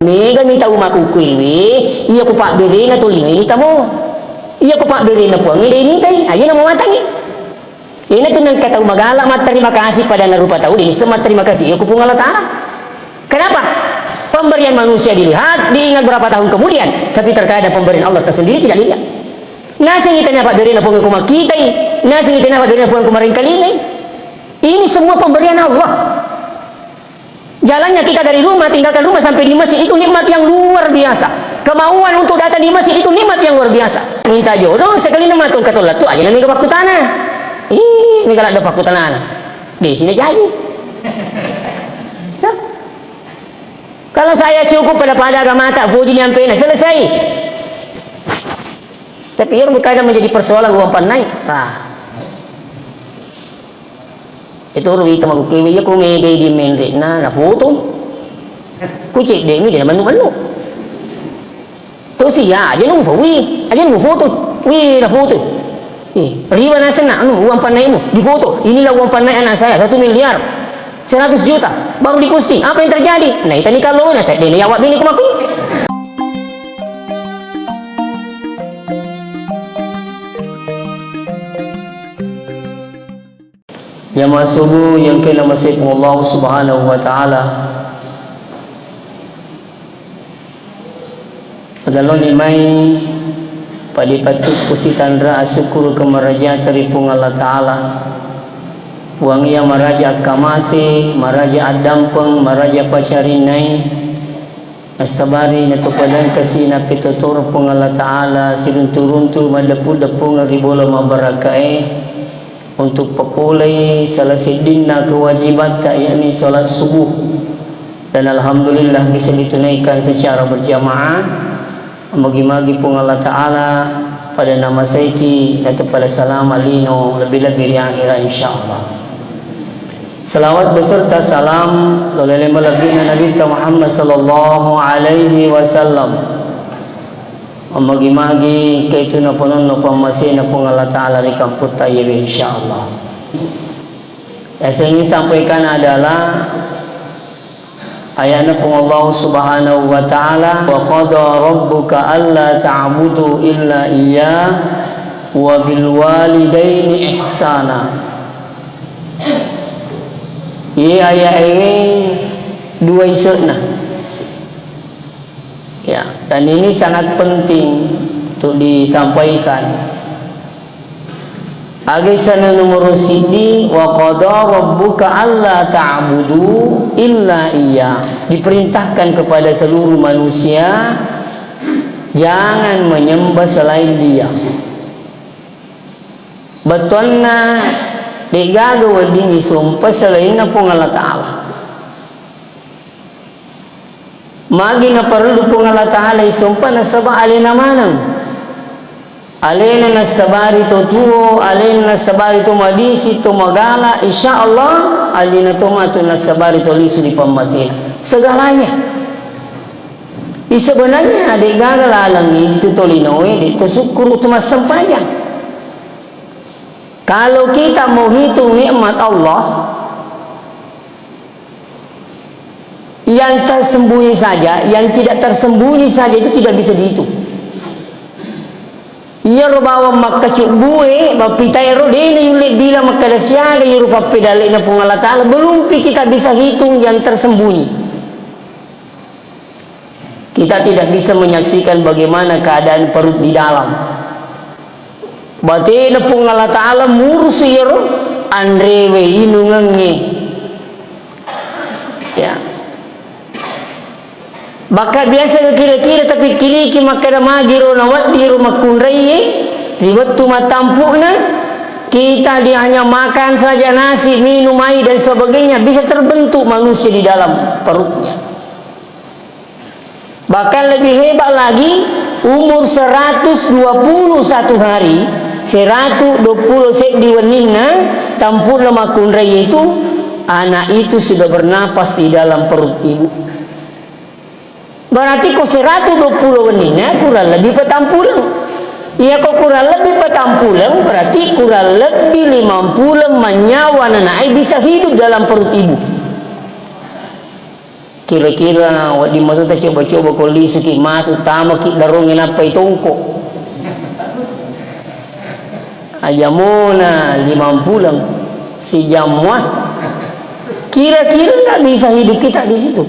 Mega minta umaku kuiwi, iya ku pak beri na tulinga ini tamo, iya ku pak beri na puang ini tay, ayo na mematangi. Ini tuh nang kata umagala mat terima kasih pada narupa tahu ini semat terima kasih, iya ku pung Allah Ta'ala. Kenapa? Pemberian manusia dilihat, diingat berapa tahun kemudian, tapi terkadang pemberian Allah tersendiri tidak dilihat. Nasi kita dapat beri na puang kumak kita, nasi kita dapat beri na puang kumaring kalingai. Ini semua pemberian Allah. Jalannya kita dari rumah, tinggalkan rumah sampai di masjid itu nikmat yang luar biasa. Kemauan untuk datang di masjid itu nikmat yang luar biasa. Minta jodoh sekali nama tuh kata Allah tuh aja nami ke waktu tanah. Ih, ini kalau ada waktu tanah. Di sini jadi. Kalau saya cukup pada agama tak puji nyampe nah selesai. Tapi yang kadang menjadi persoalan uang pandai. Itu rugi tamaku kewe ya ku mede di menre na foto ku cek demi dia manu tu si ya aja nu foto wi na foto riba na sana uang pandai mu di foto inilah uang pandai anak saya 1 miliar 100 juta baru dikusti apa yang terjadi nah itu ni kalau na saya dene awak bini kumaku. Jamaah subuh yang kena masih Allah Subhanahu wa taala. Kalau limai pada patut kusitandra syukur ke maraja teripung Allah taala. Wang yang maraja kamasi, maraja adampeng, maraja pacarinai. Asabari natupadan kasi napitutur pung Allah taala sirunturuntu madapu-dapu ngaribola mabarakae. Untuk pekulai salah sedina kewajiban tak yakni solat subuh dan alhamdulillah bisa ditunaikan secara berjamaah magi-magi pun Allah Ta'ala pada nama saiki dan pada salam alino lebih-lebih yang akhirah insyaAllah salawat beserta salam oleh lembaga Nabi Muhammad sallallahu alaihi wasallam magi-magi kaitu na ponon no pamasin na pong Allah Ta'ala di kamput tayo insyaAllah. Yang saya ingin sampaikan adalah ayat na pong Allah Subhanahu wa Ta'ala wa qada rabbuka alla ta'budu illa iya wa bil walidaini ihsana. Ini ayat ini dua isukna. Ya, dan ini sangat penting untuk disampaikan. Agisana nomor sidi wa qada rabbuka alla ta'budu illa iya. Diperintahkan kepada seluruh manusia jangan menyembah selain Dia. Betulna digaga wadini sumpah selain pun Allah Ta'ala. Magi na perlu pung Allah Ta'ala isumpa na sabah alina manang alina na sabari to tuo alina na sabari to madisi to magala insyaallah alina to matu na sabari to lisu di pambasina segalanya sebenarnya ada gagal alangi itu tolinoe itu syukur itu mas sempayang. Kalau kita mau hitung nikmat Allah yang tersembunyi saja, yang tidak tersembunyi saja itu tidak bisa dihitung. Ia bawa makka cubue, bapitai ro dene yule bila makka siaga yuru papedale na pung Allah Ta'ala belum kita bisa hitung yang tersembunyi. Kita tidak bisa menyaksikan bagaimana keadaan perut di dalam. Batin na pung Allah Ta'ala murus yero andrewe inungange. Ya. Baka biasa kira-kira tapi kini maka magiro nawat di rumah kunrai ribet tu matampukna kita dia hanya makan saja nasi minum air dan sebagainya bisa terbentuk manusia di dalam perutnya. Bahkan lebih hebat lagi umur 121 hari 120 sek diwenina tampuk nama kunrai itu anak itu sudah bernapas di dalam perut ibu. Berarti kok 120 weningnya kurang lebih petampulang. Ya kok kurang lebih petampulang berarti kurang lebih 50 menyawa anak bisa hidup dalam perut ibu. kira-kira wadi masa ta coba-coba koli suki matu tama ki darungin apa itu ungko ajamuna 50 lang si jamwa kira-kira nggak bisa hidup kita di situ.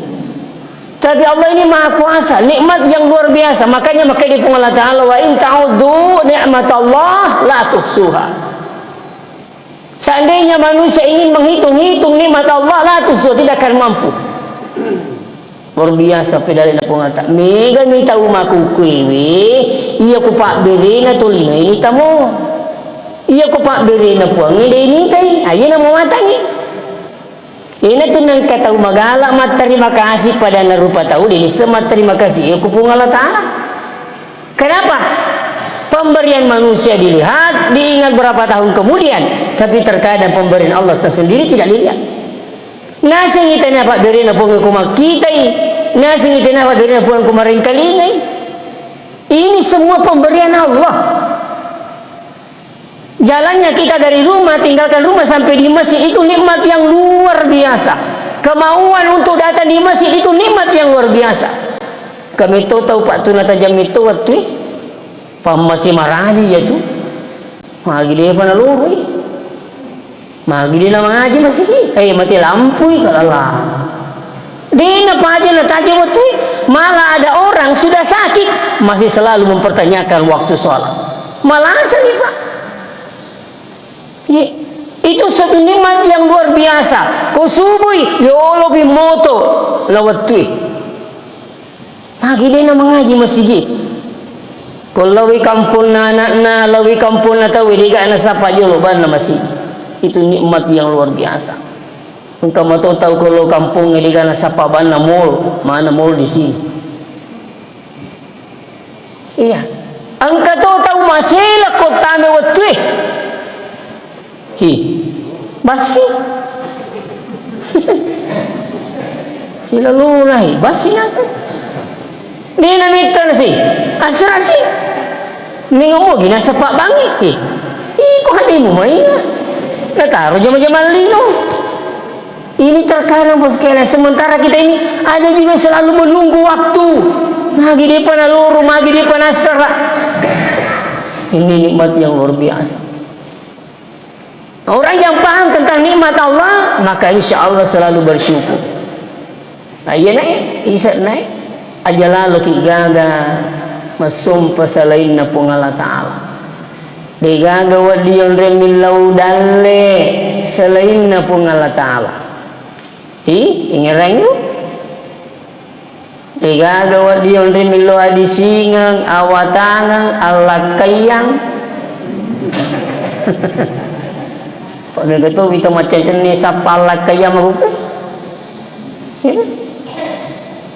Tapi Allah ini maha kuasa, nikmat yang luar biasa. Makanya di Allah Ta'ala, wa in ta'udhu ni'matallah la tuhsuha. Seandainya manusia ingin menghitung-hitung nikmat Allah, la tuhsuha, tidak akan mampu. Luar biasa pedalin aku ngata. Mega minta umaku kwewe, iya ku pak berena tolina ini tamu. Iya ku pak berena puang ini tay, ayo na mawatangi. Ini tuh nang kata magala mat terima kasih pada narupa tahu ini semat terima kasih ya kupung Allah Ta'ala. Kenapa? Pemberian manusia dilihat, diingat berapa tahun kemudian, tapi terkadang pemberian Allah tersendiri tidak dilihat. Nasi ngita na pak dari na punga kumak kita nasi ngita na pak dari na punga kumarin kalingay. Ini semua pemberian Allah. Jalannya kita dari rumah, tinggalkan rumah sampai di masjid itu nikmat yang luar biasa. Kemauan untuk datang di masjid itu nikmat yang luar biasa. Kami tahu Pak Tuna tajam itu waktu masih marah aja tu. Magi dia pana luru. Magi dia nama ngaji masih mati lampu kalah. Dia apa aja na tajam waktu malah ada orang sudah sakit masih selalu mempertanyakan waktu sholat. Malah asal nih Pak. Itu satu nikmat yang luar biasa. Kau subuh, ya Allah bimoto lawat tu. Pagi dia nak mengaji masjid. Kau lawi kampung anak-anak, lawi kampung na tahu dia anak siapa je lo ban masjid. Itu nikmat yang luar biasa. Engkau mau tahu kalau kampung dia anak siapa ban mall, mana mall di sini. Iya. Engkau tahu masalah kota na waktu. Basi sila lurai basi nasa di namita na si asrasi mingomo ginasa pak bangi kok hali mo may nataro jama-jama lino ini terkadang bos kalian sementara kita ini ada juga selalu menunggu waktu magi di panaluru magi di panasara ini nikmat yang luar biasa. Orang yang paham tentang nikmat Allah, maka insya Allah selalu bersyukur. Iya naik, isa naik. Aja lalu ki gaga masumpa selain na pung Allah Ta'ala. Di gaga wadiyon remilau dalle selain na pung Allah Ta'ala. Ingerang yun. Di gaga wadiyon remilau adisingang awatangang Allah kayang. Kalau kita macam jenis sapala kaya mahu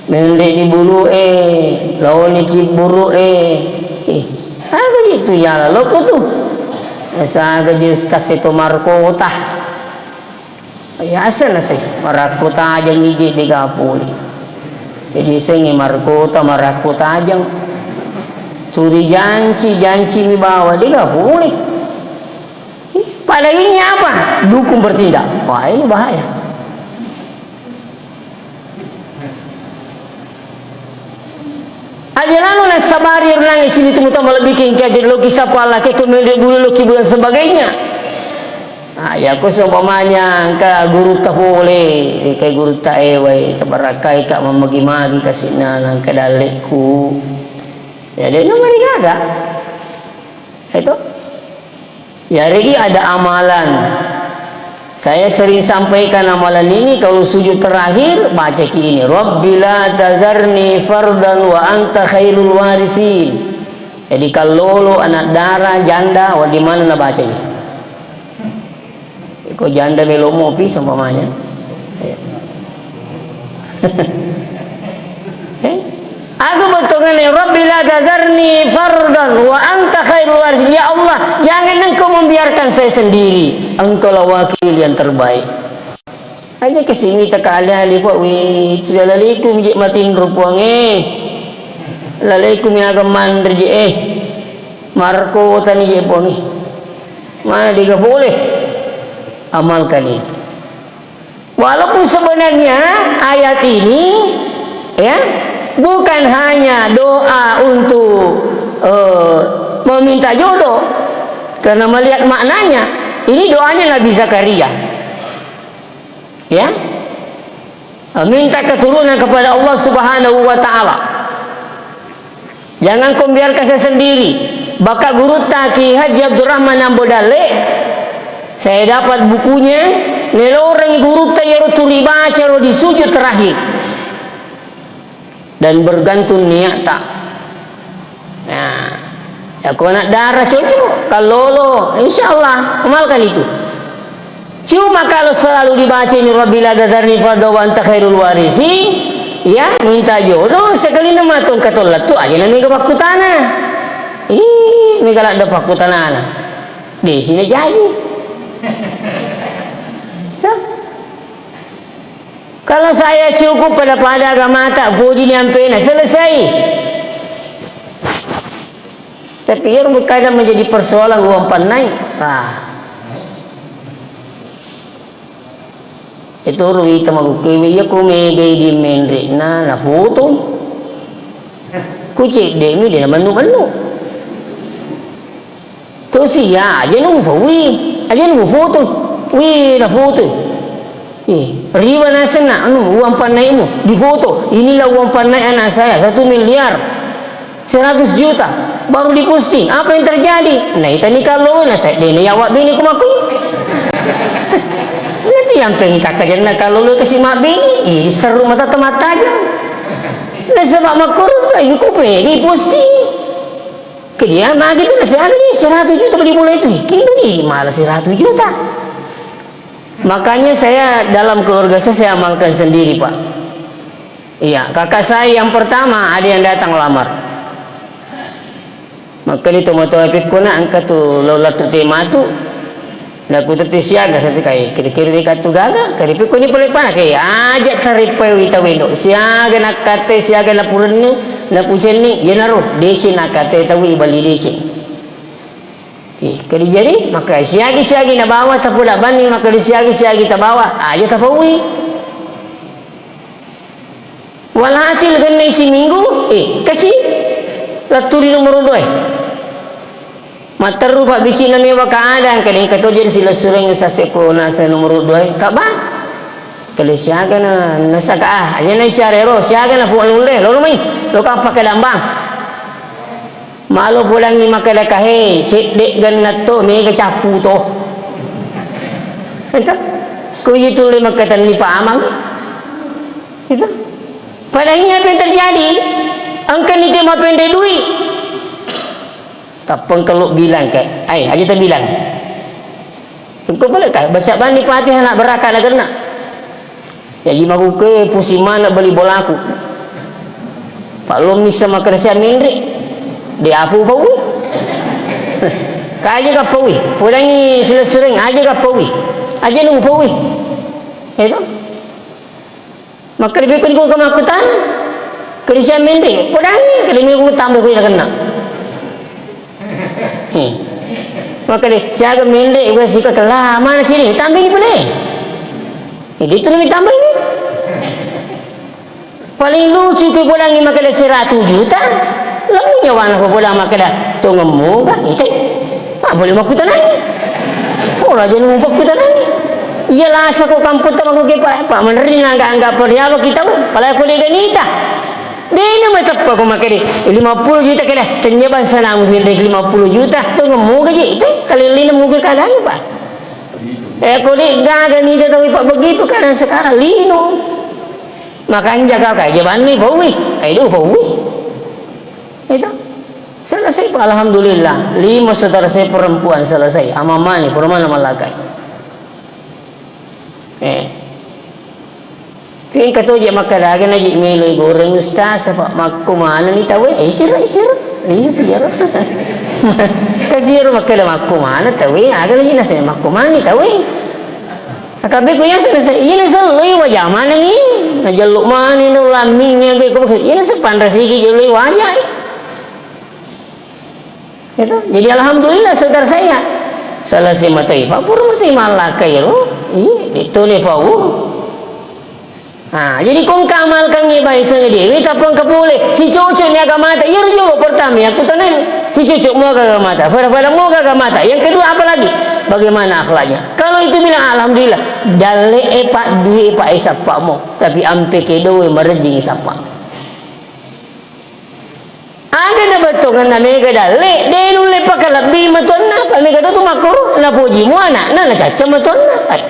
mendek di bulu lawan ni buru apa gitu ya lo tu asa gajus kasih tu markota ya asal nasi markota aja ngiji di kapuli jadi sengi markota aja curi janji mi bawa di kapuli. Pada ini apa? Dukung bertindak. Wah ini bahaya. Aja lalu nak sabar yang nangis sini temu tambah lebih kengkeh jadi logis apa Allah ke kemudian dulu logi bulan sebagainya. Ya aku seumpamanya ka guru tak boleh kayak guru tak ewai tabarakai kak memagi-magi kasih nang ke dalekku. Ya dia nomor gaga. Itu ya Regi ada amalan. Saya sering sampaikan amalan ini kalau sujud terakhir baca ini Rabbi la tazarni fardan wa anta khairul warithin. Jadi kalau anak darah janda di mana nak baca ini? Kau janda melomo pi seumpamanya. Aku betulkan Rabbi la tazarni fardan wa anta khairul warithin. Ya Allah, jangan engkau membiarkan saya sendiri. Engkau lah wakil yang terbaik. Aja kesini tak alih-alih pak wi Assalamualaikum je matin rupuang Assalamualaikum yang agaman je Marco tani je puang mana dia boleh amalkan itu. Walaupun sebenarnya ayat ini ya bukan hanya doa untuk meminta jodoh, karena melihat maknanya ini doanya Nabi Zakaria ya, minta keturunan kepada Allah Subhanahu wa taala. Jangan kau biarkan saya sendiri. Baka guru Ki Haji Abdurrahman Ambodale, saya dapat bukunya. Nelorang guru tayaro turi baca ro di sujud terakhir dan bergantung niat tak. Nah, ya kau nak darah cocok kalau lo, insyaallah amalkan itu. Cuma kalau selalu dibaca ini Rabbil Adadarni Fadha wa anta khairul warisi, ya minta jodoh sekali nama tuh katolat tu aja namanya kepakutana. Ih, ini kalau ada pakutana di sini jadi. Kalau saya cukup pada agama tak puji nyampe selesai. Tapi yang kadang menjadi persoalan uang panai. Itu rugi tamaku kewe ya kumege di menre na foto. Kucik demi dia menu. Tu siya aja nunggu aja nunggu foto. Wih na foto. Riwa nasana uang panaimu difoto. Inilah uang panai anak saya 1 miliar 100 juta baru diposting. Apa yang terjadi? Nah itu ni kalau saya dia awak bini kumaku. Nanti yang pengen katakan kalau lu kasih mak bini, seru mata aja. Nah sebab makur ini ku pergi posting. Ke dia mak gitu saya ni 100 juta beli mulai itu. Kini ni malah 100 juta. Makanya saya dalam keluarga saya amalkan sendiri Pak. Iya, kakak saya yang pertama ada yang datang lamar. Maka itu moto epik kuna angkat tu lola tu tema tu. Nak ku teti siaga saya kai kira-kira dekat tu gaga. Karipi ku ni boleh pana kai ajak taripai wita wendo. Siaga nak kate siaga na purni na puceni ye naro deci nak kate tawi bali deci. Kali jadi maka siagi na bawa tapula bani maka siagi ta bawa aja tapawi. Walhasil ganai si minggu kasih laturi nomor 2. Mataru pak bici na mewa kaadaan kali kato jadi sila sureng sa seko na sa nomor 2 ka ba? Kali siaga na nasaka aja na carero siaga na puan ule lo mai lo ka pakai lambang. Malu pulang ni makan kahe cik dek ganat tu mega capu tu. Entah, kau itu le makan ni pak amang. Itu. Padahal apa yang terjadi? Angkat ni dia mah pendek duit. Tapang kalau bilang ke, aja tak bilang. Kau boleh kan baca bani Fatihah nak berakah nak kena. Ya lima ke pusing mana beli bola aku. Pak Lom ni sama kerja mindrik. Dia apa pawi? Kaje ka pawi. Pulangi sila sering aja ka pawi. Aja nunggu pawi. Itu. Maka lebih kun ko makutan. Kerja mende. Pulangi kali ni ko tambah ko kena. Maka dia siaga mende ibu sika kelah mana sini tambah ni boleh. Ini tu ni tambah ni. Paling lucu ke pulangi maka dia 100 juta. Lalu nyawana ko pula makada tunggu kan itu boleh makutan lagi orang jangan mau makutan lagi iyalah sako kamput aku ke pak menerin anggap perhiawa kita pala ko lega nita dene matappa ko makade 50 juta kala tenyaban sanamu mendek 50 juta tunggu gaji itu kali lina muga kalang pak ko lega nita tahu pak begitu karena sekarang lino makanya jaga kajian ni bawi itu bawi. Itu selesai Pak, alhamdulillah 5 saudara saya perempuan selesai amamani perempuan malakai kini kata je makan lagi nak milih goreng ustaz Pak makku mana ni tahu isir kasir makan makku mana tahu ada lagi nasi makku mana ni tahu akabe ko yan selesai ini selesai wajah mana ni najaluk mana ni lamingnya ke ko ini sepandrasigi jalui wajah. Itu. Jadi alhamdulillah saudara saya selesai matai Pak pur matai malakai lo itu ni Pak Jadi kung kamalkan ibay sa dewi tapang kapuli si cucu ni agamata iya juga pertama aku tanan si cucu mau agamata pada mau agamata yang kedua apa lagi bagaimana akhlaknya kalau itu bilang alhamdulillah dalle epa di epa isapa mo tapi ampe kedowe merejing isapa ada na betul kan mega dalle denu lepa kalabbi maton apa mega tu makro na puji mo anak na caca maton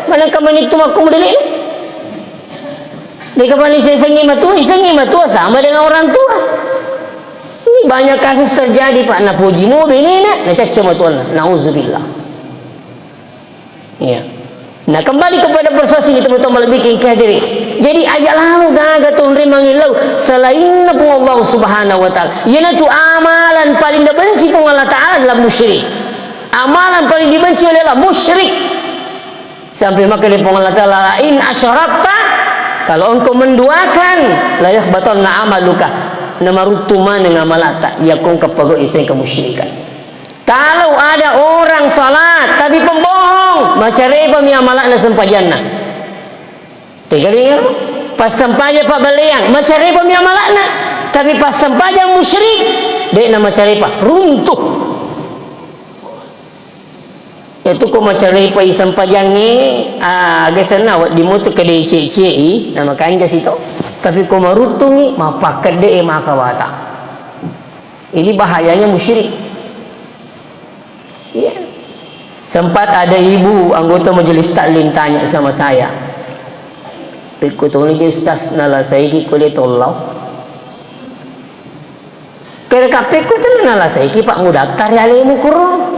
mana kaman itu makro dele di kapal isengi matua sama dengan orang tua. Ini banyak kasus terjadi Pak. Nak puji mobil ini nak caca matua. Nauzubillah. Ya. Nah kembali kepada proses ini teman-teman lebih kehadirin. Jadi ajak lalu gaga tuh rimangilau selain pun Allah Subhanahu wa taala. Yana tu amalan paling dibenci pun Allah taala adalah musyrik. Amalan paling dibenci oleh Allah musyrik. Sampai maka di Allah taala in asyarakta kalau engkau menduakan layak batal na amaluka namarutuma dengan amalata yakun kepago isai kemusyrikan. Kalau ada orang salat tapi pembohong macam reba mi amalana sempajana. Tiga dia pas sempaja pak beliang macam reba mi amalana tapi pas sempaja musyrik dek nama carepa runtuh. Itu ko macari pa isang pajangi agasana di moto kedai ceci nama kain ke situ tapi ko marutungi mapakat de makawata ini bahayanya musyrik ya. Sempat ada ibu anggota majelis taklim tanya sama saya ikut tolong ustaz nala saya ikut dia tolong kira kape ko tu nala saya ikut pak mudaktar ya lemu kurung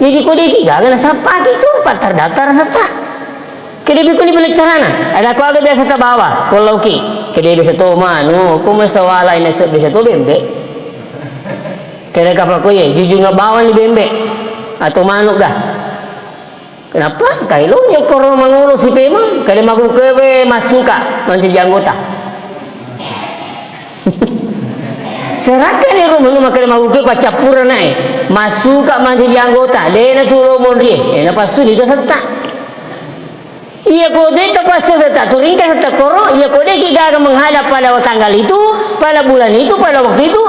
jadi kau dia gak sapa gitu pak terdaftar serta kedai kau ni boleh carana ada kau agak biasa terbawa kalau ki kedai biasa tu manu kau masawala ini biasa tu bembe kedai kapal kau ye jujur nggak bawa ni bembe atau manuk dah kenapa kalau ya kau mengurus si pema kedai maku kewe masuka menjadi anggota serahkan ni rumah makan mahu ke pacapura naik masuk kat menjadi anggota dia nak turun mondri nak pasu dia serta ia kode tak pasu serta turingkan serta koro ia kode kita akan menghadap pada tanggal itu pada bulan itu pada waktu itu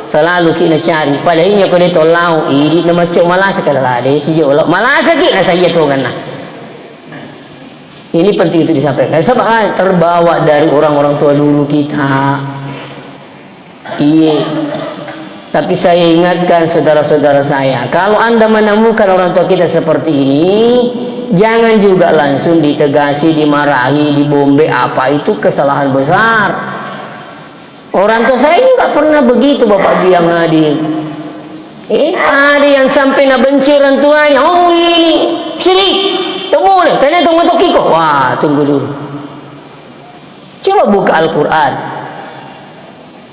selalu kita cari pada ini kode tolong ini nama cok malas sekali lah dia si jolok malas lagi nak saya tu kan ini penting itu disampaikan sebab terbawa dari orang-orang tua dulu kita. Iya. Tapi saya ingatkan saudara-saudara saya, kalau Anda menemukan orang tua kita seperti ini, jangan juga langsung ditegasi, dimarahi, dibombe apa itu kesalahan besar. Orang tua saya juga pernah begitu Bapak biang hadir. Ada yang sampai nak benci orang tuanya. Oh ini syirik. Tunggu nih, tunggu kiko. Wah tunggu dulu. Coba buka Al-Quran.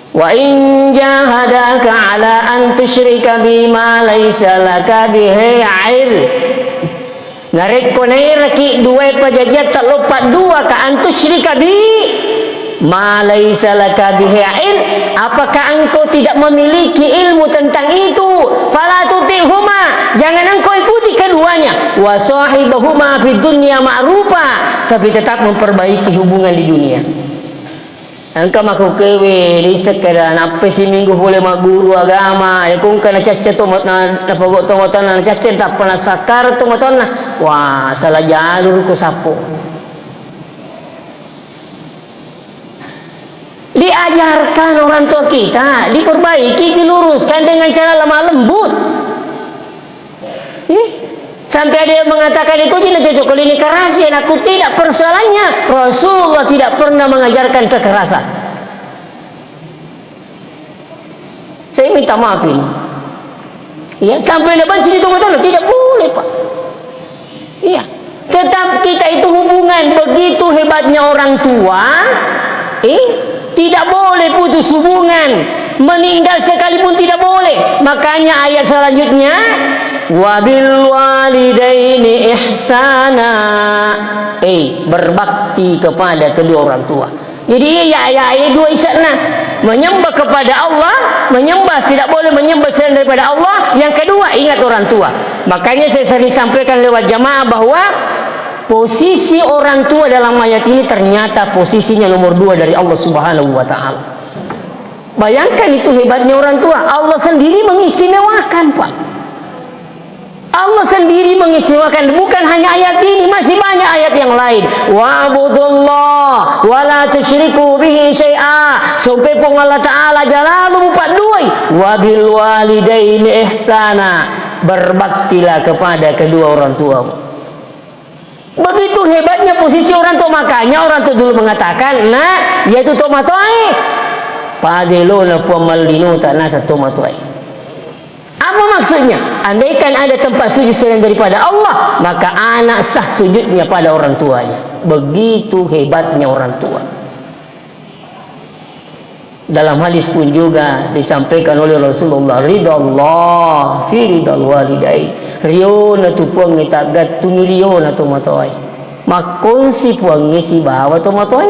Wa in jahadaka ala an tusyrika bima laysa laka bihi ilm narek konai raki dua pajajat tak lupa dua ka an tusyrika bi ma laysa laka bihi ilm apakah engkau tidak memiliki ilmu tentang itu fala tutihuma jangan engkau ikuti keduanya wa sahibahuma fid dunya ma'rufa tapi tetap memperbaiki hubungan di dunia. Engkau maku kewe di sekedar apa si minggu boleh mak guru agama ya kung kana caca tu na pagok tu na caca tak pernah sakar tu na wah salah jalur ku sapo diajarkan orang tua kita diperbaiki diluruskan dengan cara lemah lembut sampai ada yang mengatakan itu tidak cocok kalau ini kerasian aku tidak persoalannya Rasulullah tidak pernah mengajarkan kekerasan saya minta maaf ini ya sampai ada benci itu betul tidak boleh Pak iya tetap kita itu hubungan begitu hebatnya orang tua tidak boleh putus hubungan meninggal sekalipun tidak boleh makanya ayat selanjutnya wabil walidaini ihsana berbakti kepada kedua orang tua jadi ya dua isana menyembah kepada Allah menyembah tidak boleh menyembah selain daripada Allah yang kedua ingat orang tua makanya saya sering sampaikan lewat jamaah bahwa posisi orang tua dalam ayat ini ternyata posisinya nomor 2 dari Allah Subhanahu wa Ta'ala. Bayangkan itu hebatnya orang tua. Allah sendiri mengistimewakan, Pak. Allah sendiri mengistimewakan. Bukan hanya ayat ini, masih banyak ayat yang lain. Wa'budullah wa la tusyriku bihi syai'a. Sampai pun Allah Ta'ala jalalu 42. Wabil walidaini ihsana. Berbaktilah kepada kedua orang tuamu. Begitu hebatnya posisi orang tua. Makanya orang tua dulu mengatakan, nah, yaitu tomatoi pagelona puamalino tanasa tomatoi. Apa maksudnya? Andaikan ada tempat sujud selain daripada Allah, maka anak sah sujudnya pada orang tuanya. Begitu hebatnya orang tua. Dalam hadis pun juga disampaikan oleh Rasulullah, ridallah fi ridal walidain. Riona tu puang tak gatungi riona tu matoi. Makon si puang si bawa tu matoi.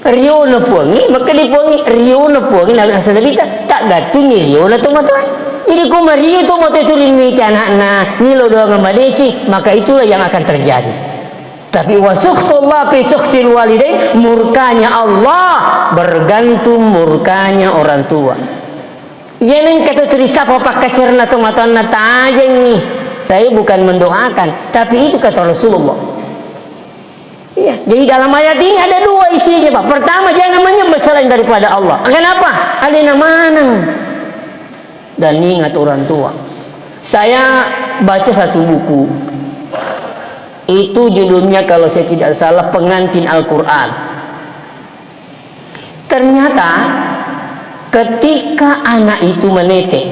Riona puangi, maka di puangi riona puangi nak rasa lebih tak gatungi riona tu matoi. Jadi kau mario tu matoi turin miti anak ni lo doang ngadeci, maka itulah yang akan terjadi. Tapi wasuhtullah fi suhtil walidain, murkanya Allah bergantung murkanya orang tua. Yang kata terisa papa kacerna tu matana tajeng nih. Saya bukan mendoakan, tapi itu kata Rasulullah. Iya, jadi dalam ayat ini ada 2 isinya, Pak. Pertama, jangan menyembah selain daripada Allah. Kenapa? Alina mana? Dan ingat orang tua. Saya baca satu buku. Itu judulnya kalau saya tidak salah Pengantin Al-Quran. Ternyata ketika anak itu menetek,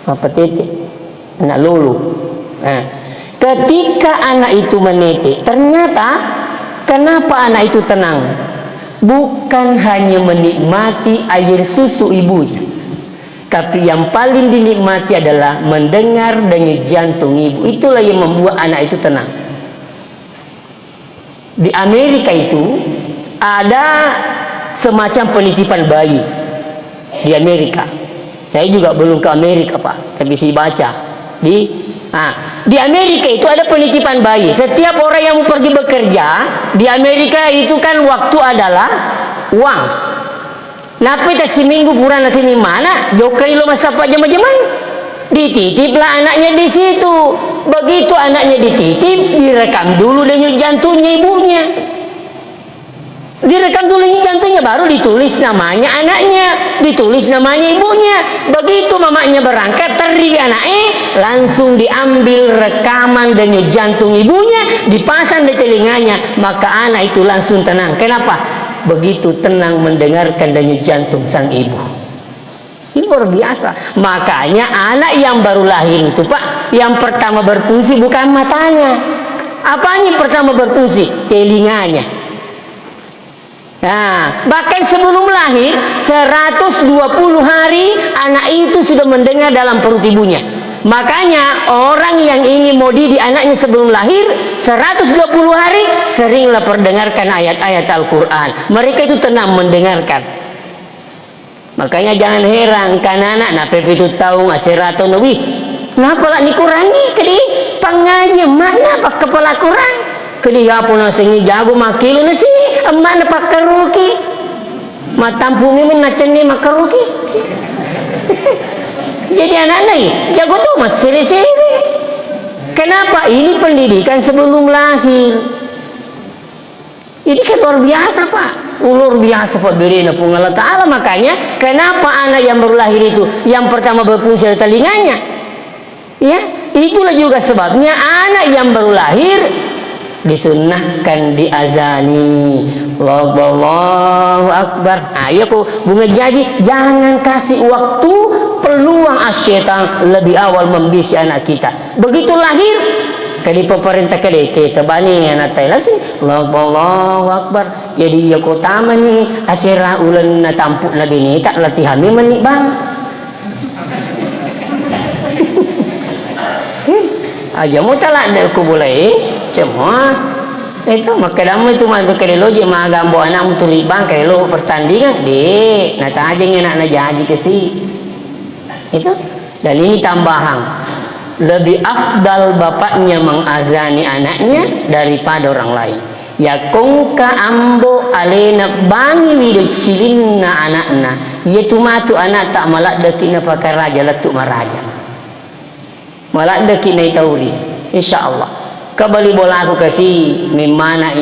apa tetek? Anak lulu. Nah, ketika anak itu menetek, ternyata kenapa anak itu tenang? Bukan hanya menikmati air susu ibunya, tapi yang paling dinikmati adalah mendengar denyut jantung ibu. Itulah yang membuat anak itu tenang. Di Amerika itu ada semacam penitipan bayi di Amerika. Saya juga belum ke Amerika, Pak, tapi saya baca di Amerika itu ada penitipan bayi. Setiap orang yang mau pergi bekerja di Amerika itu kan waktu adalah uang. Napa kita seminggu pura nanti ni mana? Jokai lo masa apa jam-jaman? Dititiplah anaknya di situ. Begitu anaknya dititip, direkam dulu denyut jantungnya ibunya. Direkam dulu jantungnya, baru ditulis namanya anaknya, ditulis namanya ibunya. Begitu mamanya berangkat terdiri anaknya, langsung diambil rekaman denyut jantung ibunya, dipasang di telinganya, maka anak itu langsung tenang. Kenapa? Begitu tenang mendengarkan denyut jantung sang ibu. Ini luar biasa. Makanya anak yang baru lahir itu, Pak, yang pertama berfungsi bukan matanya. Apanya pertama berfungsi? Telinganya. Nah, bahkan sebelum lahir 120 hari anak itu sudah mendengar dalam perut ibunya. Makanya orang yang ingin mau didik anaknya sebelum lahir 120 hari seringlah perdengarkan ayat-ayat Al-Quran. Mereka itu tenang mendengarkan. Makanya jangan heran kan anak nah pepe itu tahu ngasirato nabi. Kenapa lah dikurangi kedi pengaji mana pak kepala kurang? Kedi apa nasengi jago makilu nasi mana pak keruki? Matampu mimin naceni makaruki. Jadi anak-anak jago tuh mas siri-siri. Kenapa? Ini pendidikan sebelum lahir. Ini kan luar biasa, Pak. Luar biasa Pak Birina pun Allah Ta'ala. Makanya kenapa anak yang baru lahir itu yang pertama berfungsi dari telinganya? Ya, itulah juga sebabnya anak yang baru lahir disunnahkan diazani. Allahu Akbar. Ayo kok bunga jadi jangan kasih waktu peluang asyaitan lebih awal membisi anak kita. Begitu lahir kali pemerintah kali kita bani anak Thailand sih Allahu Akbar. Jadi ya kotama ni asira ulan na tampuk na binita latihan mi manik bang. Aja mo talak na ko boleh cuma itu maka damu itu mantu kali lo je magambo anak mu tuli bang kali lo pertandingan dek nata aja anak na jadi ke si itu Dan ini tambahan, lebih afdal bapaknya mengazani anaknya daripada orang lain. Ya kongka ambo alena bangi wido cilinna anakna, ya cuma tu anak tak malak dekina pakai raja letuk maraja, malak dekina tauri, insyaallah. Kembali bola aku kasih memana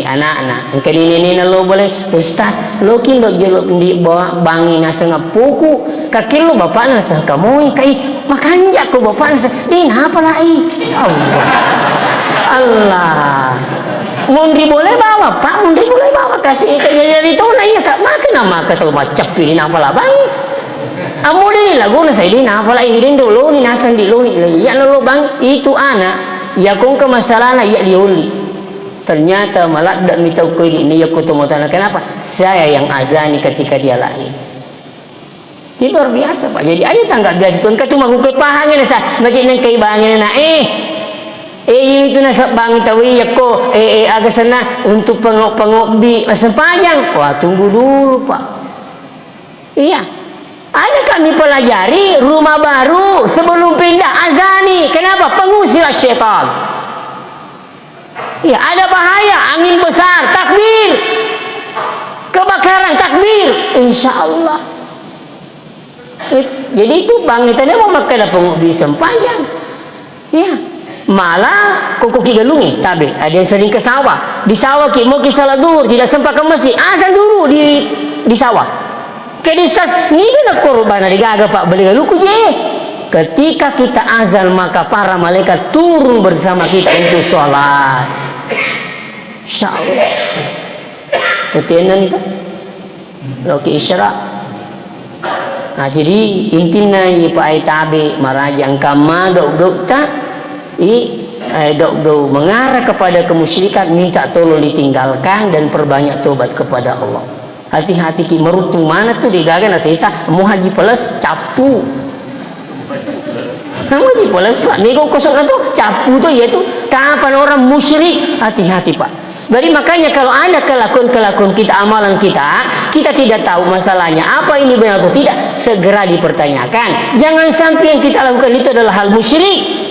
anak-anak. Kali ini lo boleh ustaz, lo kin dok jelok di bawa bangi nasa ngapuku, kaki lo bapak nasa kamu kai makan jak ko bapak nasa, din apa lai? Allah. Mundi boleh bawa pak, mundi boleh bawa kasih kerja itu na iya kak makan nama kata macam pilih apa lah bang. Amu ni lagu na saya ni apa lah ini dulu ni nasan di lu ni ya lo bang itu anak ya kong ke masalah na ya diuli. Ternyata malah dak minta ko ini ya ko tomotana. Kenapa? Saya yang azani ketika dia lahir. Ini luar biasa pak. Jadi aja tanggap biasa tuan cuma ku kepahangin sa macam nang kay bangin na itu nasa bangi tawi ya ko agak sana untuk pengok bi masa panjang. Wah tunggu dulu pak. Iya, ada kami pelajari rumah baru sebelum pindah azani. Kenapa? Pengusir syaitan. Iya, ada bahaya angin besar takbir, kebakaran takbir, insya Allah. Jadi itu bangitannya mau makan pengok bi sepanjang. Iya. Malah koko galungi tabe ada yang sering ke sawah, di sawah ki mau ki salat duhur tidak sempat ke masjid azan dulu di sawah ke disas ni nak korban ada gaga pak beli galuku je. Ketika kita azan maka para malaikat turun bersama kita untuk sholat, insyaallah. Ketenan itu loki isyarat. Nah jadi intinya ya pak ai tabe marajang kama dok tak dok mengarah kepada kemusyrikan, minta tolong ditinggalkan dan perbanyak tobat kepada Allah. Hati-hati ki merutu mana tuh digagan asisa mau haji plus capu. Kamu haji plus pak, nego kosong itu capu tuh yaitu kapan orang musyrik. Hati-hati pak. Jadi makanya kalau ada kelakuan kita, amalan kita tidak tahu masalahnya apa ini benar atau tidak, segera dipertanyakan. Jangan sampai yang kita lakukan itu adalah hal musyrik.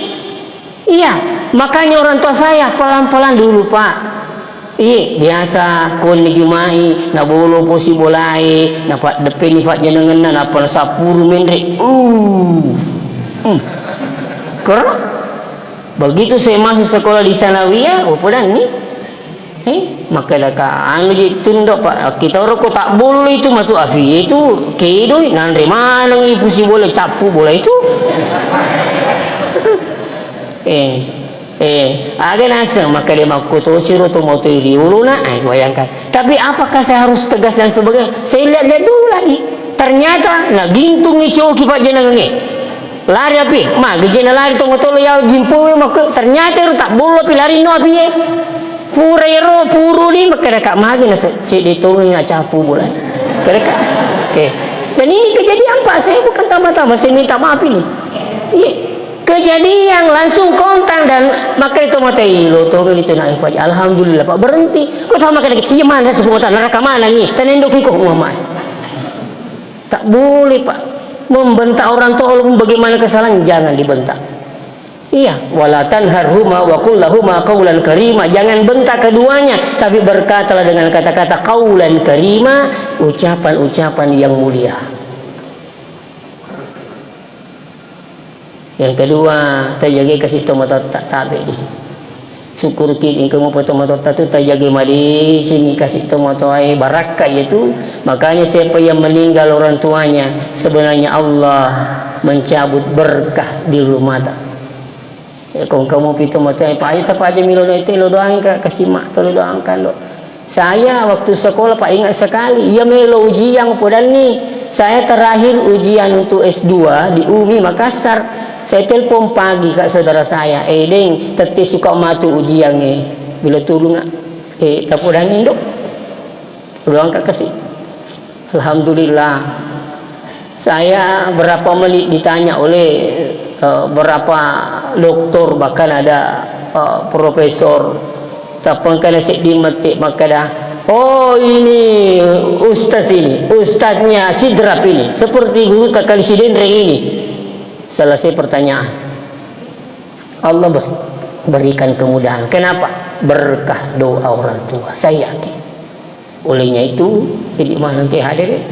Iya, makanya orang tua saya pelan-pelan dulu pak. Iya, biasa kun jumai, na bolo posi bolai, na pak depan ni pak jenengan na apa sapuru mendre. Karena begitu saya masuk sekolah di Sanawiyah, dan ni, maka dah anu je tunduk pak. Kita orang ko tak boleh itu matu afi itu kedoi nandre mana ngi posi boleh capu bola itu. Agak nasa maka dia mau kutosiru tu mau tiri uluna, bayangkan. Tapi apakah saya harus tegas dan sebagainya? Saya lihat dulu lagi. Ternyata nak gintung ni cowok kipat jenang nge. Lari api, mak gejena lari tong tolo ya jimpu maka ternyata itu tak boleh api lari no api purero puru ni maka dekat magi nasa cek ditolong ni nak capu bola. Dekat. Okey. Dan ini kejadian pak, saya bukan tambah-tambah, saya minta maaf ini. Iya. Kejadian langsung kontak dan maka itu mata ilo tu kali tu nak infak. Alhamdulillah pak berhenti. Kau tahu makan lagi. Iya mana semua tak neraka mana ni? Tenendok ikut Muhammad. Tak boleh pak membentak orang tua bagaimana kesalahan, jangan dibentak. Iya, wala tanharhuma wa qul lahuma qaulan karima. Jangan bentak keduanya, tapi berkatalah dengan kata-kata qaulan karima, ucapan-ucapan yang mulia. Yang kedua, terjaga kasih tomato tak tabe ni. Syukur kini kamu tomato tu terjaga madi sini kasih tomato ai barakah itu. Makanya siapa yang meninggal orang tuanya sebenarnya Allah mencabut berkah di rumah tak. Kalau kamu pito mata apa aja milo itu lo doangkan kasih mak tu lo doangkan lo. Saya waktu sekolah pak ingat sekali ia melo ujian pada ni. Saya terakhir ujian untuk S2 di UMI Makassar. Saya telepon pagi kat saudara saya, deng, teti suka matu ujian ni. Bila tolong tak pada ni dok. Doangkan kasih. Alhamdulillah. Saya berapa menit ditanya oleh berapa doktor, bahkan ada profesor tapang kana sik dimetik maka dah oh ini ustaz ini ustaznya sidrap ini seperti guru kakali sidendreng ini Selesai pertanyaan, Allah berikan kemudahan. Kenapa? Berkah doa orang tua. Saya yakin. Olehnya itu, jadi mana nanti hadir?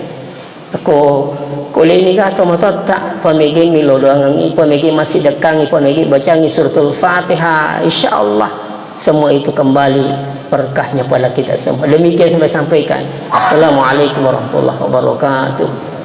Aku kuliah ni atau mata tak pemegi milo doangi, pemegi masih dekangi, pemegi bacangi suratul Fatihah. InsyaAllah semua itu kembali berkahnya pada kita semua. Demikian sampai sampaikan. Assalamualaikum warahmatullahi wabarakatuh.